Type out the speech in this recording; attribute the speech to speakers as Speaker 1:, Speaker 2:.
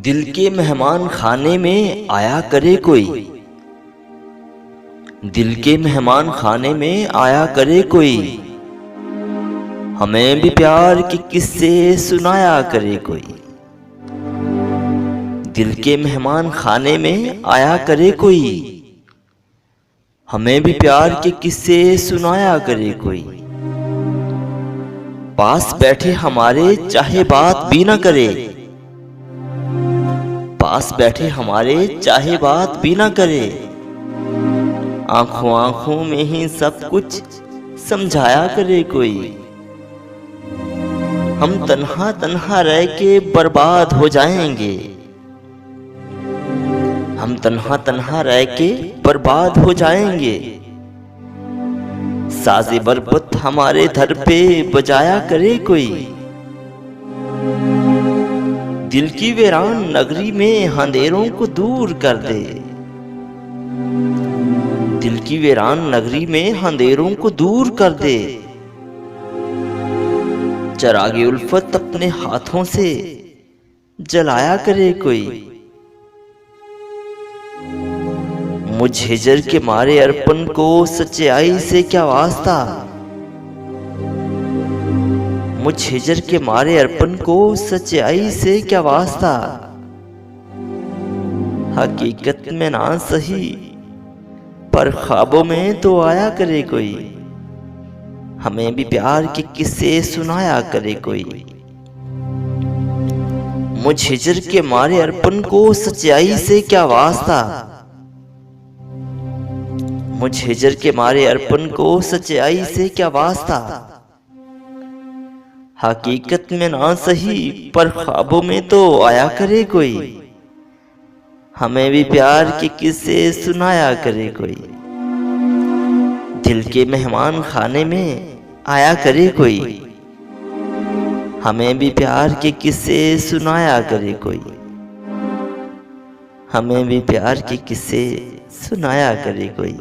Speaker 1: दिल के मेहमान खाने में आया करे कोई। दिल के मेहमान खाने में आया करे कोई। हमें भी प्यार के किस्से सुनाया करे कोई। दिल के मेहमान खाने में आया करे कोई। हमें भी प्यार के किस्से सुनाया करे कोई। पास बैठे हमारे चाहे बात भी न करे। पास बैठे हमारे चाहे बात भी न करे। आंखों आंखों में ही सब कुछ समझाया करे कोई। हम तन्हा तन्हा रह के बर्बाद हो जाएंगे। हम तन्हा तन्हा रह के बर्बाद हो जाएंगे। साजे बरबत हमारे दर पे बजाया करे कोई। दिल की वीरान नगरी में अंधेरों को दूर कर दे। दिल की वीरान नगरी में अंधेरों को दूर कर दे। चरागे उल्फत अपने हाथों से जलाया करे कोई। मुझ हिजर के मारे अर्पण को सच्चाई से क्या वास्ता। मुझ हिजर के मारे अर्पण को सच्चाई से क्या वास्ता। हकीकत में ना सही पर ख्वाबों में तो आया करे कोई। हमें भी प्यार के किस्से सुनाया करे कोई। मुझ हिजर के मारे अर्पण को सच्चाई से क्या वास्ता। मुझ हिजर के मारे अर्पण को सच्चाई से क्या वास्ता। हकीकत में ना सही पर ख्वाबों में तो आया करे कोई। हमें भी प्यार के किस्से सुनाया करे कोई। दिल के मेहमान खाने में आया करे कोई। हमें भी प्यार के किस्से सुनाया करे कोई। हमें भी प्यार के किस्से सुनाया करे कोई।